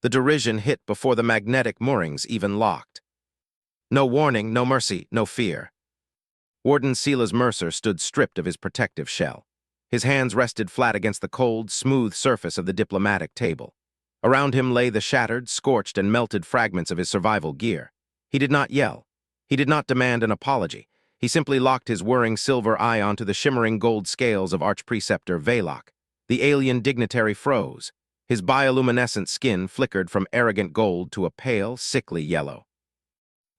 The derision hit before the magnetic moorings even locked. No warning, no mercy, no fear. Warden Silas Mercer stood stripped of his protective shell. His hands rested flat against the cold, smooth surface of the diplomatic table. Around him lay the shattered, scorched, and melted fragments of his survival gear. He did not yell. He did not demand an apology. He simply locked his whirring silver eye onto the shimmering gold scales of Archpreceptor Valok. The alien dignitary froze. His bioluminescent skin flickered from arrogant gold to a pale, sickly yellow.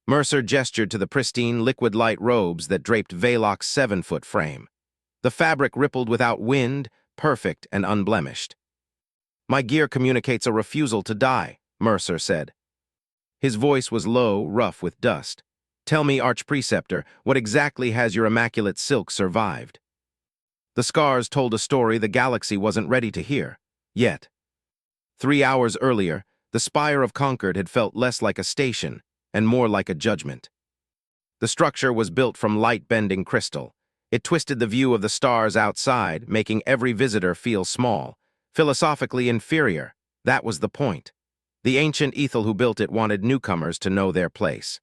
Mercer gestured to the pristine, liquid-light robes that draped Valok's 7-foot frame. The fabric rippled without wind, perfect and unblemished. "My gear communicates a refusal to die," Mercer said. His voice was low, rough with dust. "Tell me, Archpreceptor, what exactly has your immaculate silk survived?" The scars told a story the galaxy wasn't ready to hear, yet. 3 hours earlier, the Spire of Concord had felt less like a station and more like a judgment. The structure was built from light-bending crystal. It twisted the view of the stars outside, making every visitor feel small, philosophically inferior. That was the point. The ancient Ethel who built it wanted newcomers to know their place.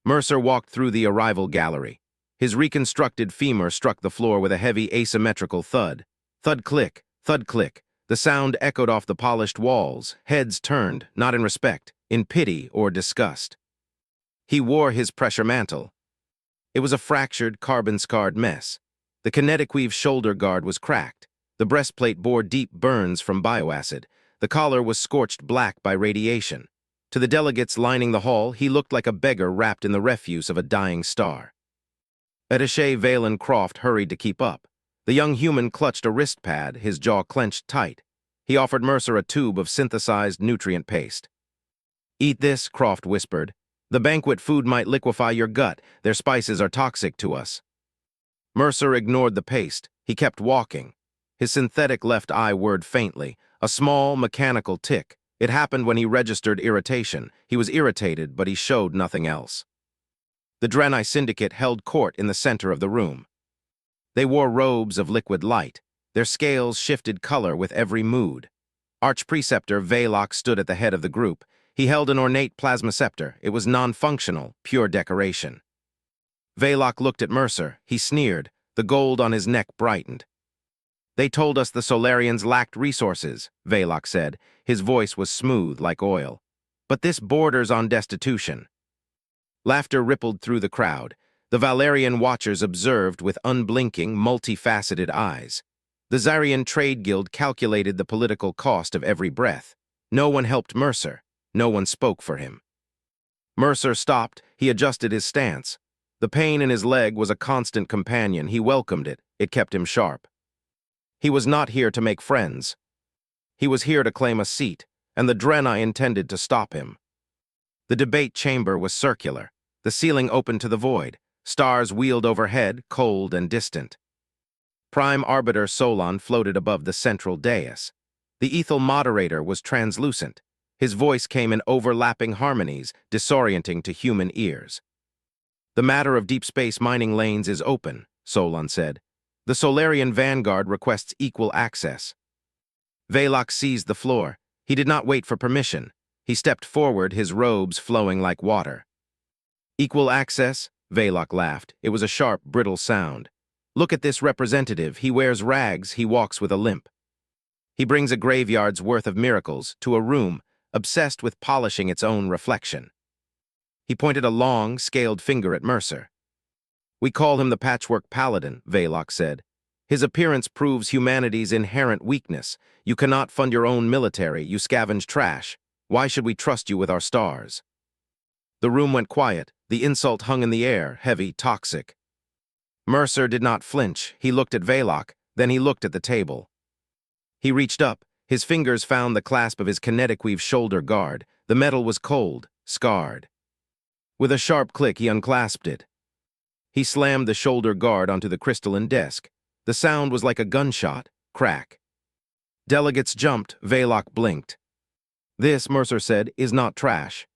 Mercer walked through the arrival gallery. His reconstructed femur struck the floor with a heavy asymmetrical thud. Thud-click, thud-click. The sound echoed off the polished walls, heads turned, not in respect, in pity or disgust. He wore his pressure mantle. It was a fractured, carbon-scarred mess. The kinetic weave shoulder guard was cracked. The breastplate bore deep burns from bioacid. The collar was scorched black by radiation. To the delegates lining the hall, he looked like a beggar wrapped in the refuse of a dying star. Attaché Valen Croft hurried to keep up. The young human clutched a wrist pad, his jaw clenched tight. He offered Mercer a tube of synthesized nutrient paste. "Eat this," Croft whispered. "The banquet food might liquefy your gut. Their spices are toxic to us." Mercer ignored the paste. He kept walking. His synthetic left eye whirred faintly, a small, mechanical tick. It happened when he registered irritation. He was irritated, but he showed nothing else. The Draenei Syndicate held court in the center of the room. They wore robes of liquid light. Their scales shifted color with every mood. Archpreceptor Valok stood at the head of the group. He held an ornate plasma scepter. It was non-functional, pure decoration. Valok looked at Mercer. He sneered. The gold on his neck brightened. "They told us the Solarians lacked resources," Valok said. His voice was smooth like oil. "But this borders on destitution." Laughter rippled through the crowd. The Valerian watchers observed with unblinking, multifaceted eyes. The Zarian Trade Guild calculated the political cost of every breath. No one helped Mercer. No one spoke for him. Mercer stopped. He adjusted his stance. The pain in his leg was a constant companion. He welcomed it. It kept him sharp. He was not here to make friends. He was here to claim a seat, and the Draenei intended to stop him. The debate chamber was circular. The ceiling opened to the void. Stars wheeled overhead, cold and distant. Prime Arbiter Solon floated above the central dais. The Ethel moderator was translucent. His voice came in overlapping harmonies, disorienting to human ears. "The matter of deep space mining lanes is open," Solon said. "The Solarian Vanguard requests equal access." Valok seized the floor. He did not wait for permission. He stepped forward, his robes flowing like water. "Equal access?" Valok laughed. It was a sharp, brittle sound. "Look at this representative. He wears rags. He walks with a limp. He brings a graveyard's worth of miracles to a room obsessed with polishing its own reflection." He pointed a long, scaled finger at Mercer. "We call him the Patchwork Paladin," Valok said. "His appearance proves humanity's inherent weakness. You cannot fund your own military. You scavenge trash. Why should we trust you with our stars?" The room went quiet. The insult hung in the air, heavy, toxic. Mercer did not flinch. He looked at Valok, then he looked at the table. He reached up. His fingers found the clasp of his kinetic weave shoulder guard. The metal was cold, scarred. With a sharp click, he unclasped it. He slammed the shoulder guard onto the crystalline desk. The sound was like a gunshot. Crack. Delegates jumped. Valok blinked. "This," Mercer said, "is not trash."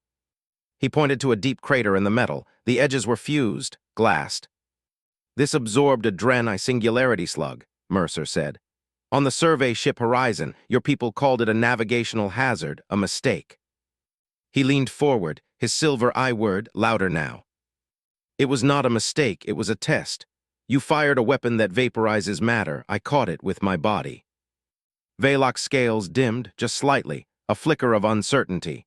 He pointed to a deep crater in the metal. The edges were fused, glassed. "This absorbed a Draenei singularity slug," Mercer said. On the survey ship Horizon, your people called it a navigational hazard, a mistake. He leaned forward, his silver I word louder now. It was not a mistake, it was a test. You fired a weapon that vaporizes matter. I caught it with my body. Velok's scales dimmed, just slightly, a flicker of uncertainty.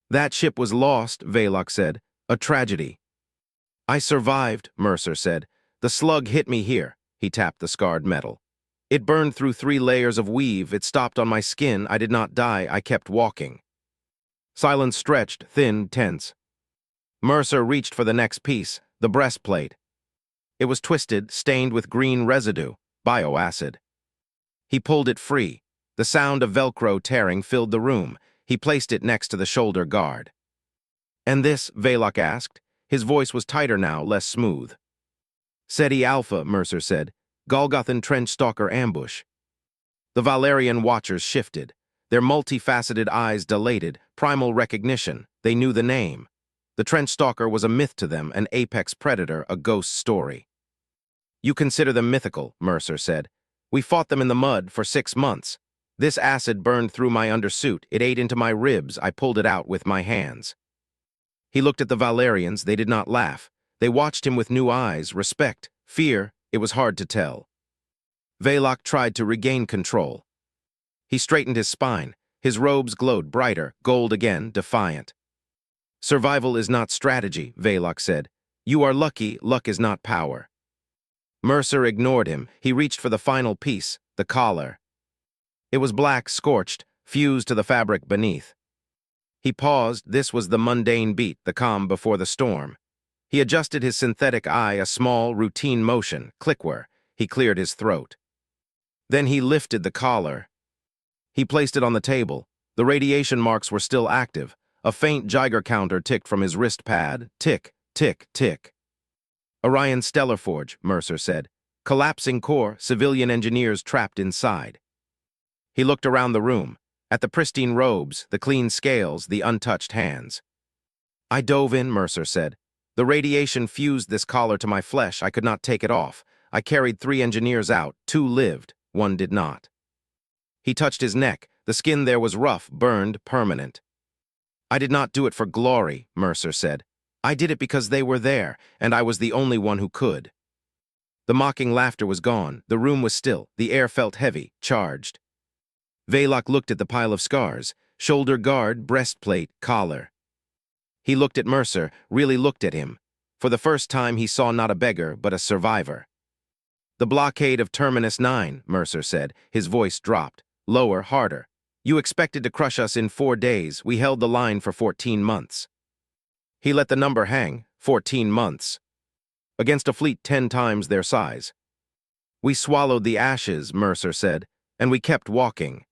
That ship was lost, Velok said. A tragedy. I survived, Mercer said. The slug hit me here. He tapped the scarred metal. It burned through 3 layers of weave. It stopped on my skin. I did not die. I kept walking. Silence stretched, thin, tense. Mercer reached for the next piece, the breastplate. It was twisted, stained with green residue, bioacid. He pulled it free. The sound of Velcro tearing filled the room. He placed it next to the shoulder guard. And this, Velok asked. His voice was tighter now, less smooth. Ceti Alpha, Mercer said. Golgothan Trench Stalker ambush. The Valerian watchers shifted. Their multifaceted eyes dilated, primal recognition. They knew the name. The Trench Stalker was a myth to them, an apex predator, a ghost story. You consider them mythical, Mercer said. We fought them in the mud for 6 months. This acid burned through my undersuit. It ate into my ribs. I pulled it out with my hands. He looked at the Valerians. They did not laugh. They watched him with new eyes, respect, fear. It was hard to tell. Velok tried to regain control. He straightened his spine. His robes glowed brighter, gold again, defiant. Survival is not strategy, Velok said. You are lucky, luck is not power. Mercer ignored him. He reached for the final piece, the collar. It was black, scorched, fused to the fabric beneath. He paused. This was the mundane beat, the calm before the storm. He adjusted his synthetic eye, a small, routine motion, clickwhir. He cleared his throat. Then he lifted the collar. He placed it on the table. The radiation marks were still active. A faint Geiger counter ticked from his wrist pad. Tick, tick, tick. Orion Stellar Forge, Mercer said. Collapsing core, civilian engineers trapped inside. He looked around the room, at the pristine robes, the clean scales, the untouched hands. I dove in, Mercer said. The radiation fused this collar to my flesh. I could not take it off. I carried 3 engineers out. 2 lived, 1 did not. He touched his neck. The skin there was rough, burned, permanent. I did not do it for glory, Mercer said. I did it because they were there, and I was the only one who could. The mocking laughter was gone. The room was still. The air felt heavy, charged. Velok looked at the pile of scars, shoulder guard, breastplate, collar. He looked at Mercer, really looked at him. For the first time he saw not a beggar, but a survivor. The blockade of Terminus 9, Mercer said. His voice dropped. Lower, harder. You expected to crush us in 4 days. We held the line for 14 months. He let the number hang. 14 months. Against a fleet 10 times their size. We swallowed the ashes, Mercer said, and we kept walking.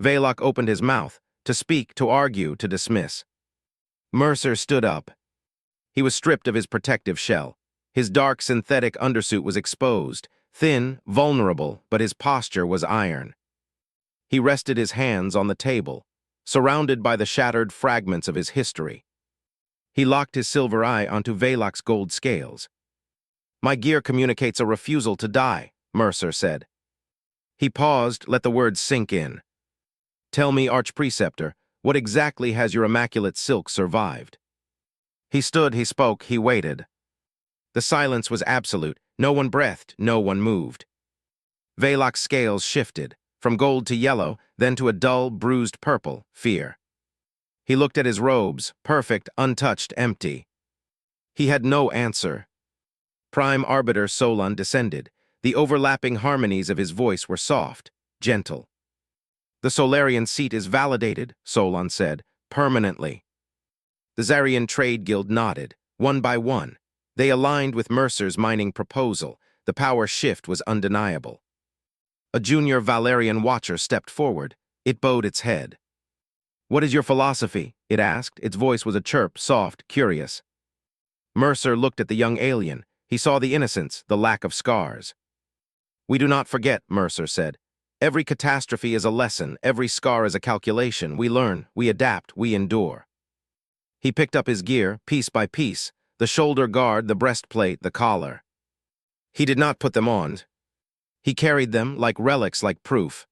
Velok opened his mouth, to speak, to argue, to dismiss. Mercer stood up. He was stripped of his protective shell. His dark synthetic undersuit was exposed, thin, vulnerable, but his posture was iron. He rested his hands on the table, surrounded by the shattered fragments of his history. He locked his silver eye onto Velok's gold scales. My gear communicates a refusal to die, Mercer said. He paused, let the words sink in. Tell me, Archpreceptor, what exactly has your immaculate silk survived? He stood, he spoke, he waited. The silence was absolute. No one breathed, no one moved. Velok's scales shifted, from gold to yellow, then to a dull, bruised purple, fear. He looked at his robes, perfect, untouched, empty. He had no answer. Prime Arbiter Solon descended. The overlapping harmonies of his voice were soft, gentle. The Solarian seat is validated, Solon said, permanently. The Zarian Trade Guild nodded, one by one. They aligned with Mercer's mining proposal. The power shift was undeniable. A junior Valerian watcher stepped forward. It bowed its head. What is your philosophy? It asked. Its voice was a chirp, soft, curious. Mercer looked at the young alien. He saw the innocence, the lack of scars. We do not forget, Mercer said. Every catastrophe is a lesson, every scar is a calculation. We learn, we adapt, we endure. He picked up his gear, piece by piece, the shoulder guard, the breastplate, the collar. He did not put them on. He carried them like relics, like proof.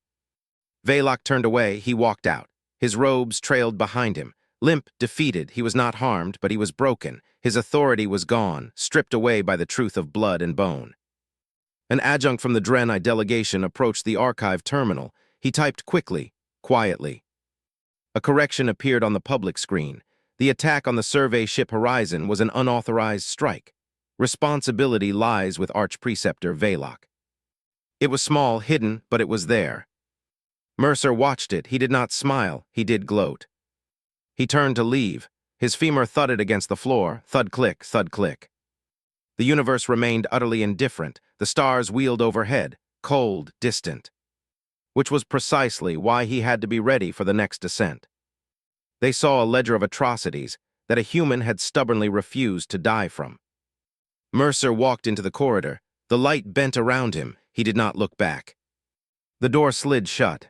Veloc turned away, he walked out. His robes trailed behind him. Limp, defeated, he was not harmed, but he was broken. His authority was gone, stripped away by the truth of blood and bone. An adjunct from the Draenei delegation approached the archive terminal. He typed quickly, quietly. A correction appeared on the public screen. The attack on the survey ship Horizon was an unauthorized strike. Responsibility lies with Archpreceptor Veloc. It was small, hidden, but it was there. Mercer watched it. He did not smile. He did gloat. He turned to leave. His femur thudded against the floor. Thud-click, thud-click. The universe remained utterly indifferent. The stars wheeled overhead, cold, distant. Which was precisely why he had to be ready for the next descent. They saw a ledger of atrocities that a human had stubbornly refused to die from. Mercer walked into the corridor. The light bent around him. He did not look back. The door slid shut.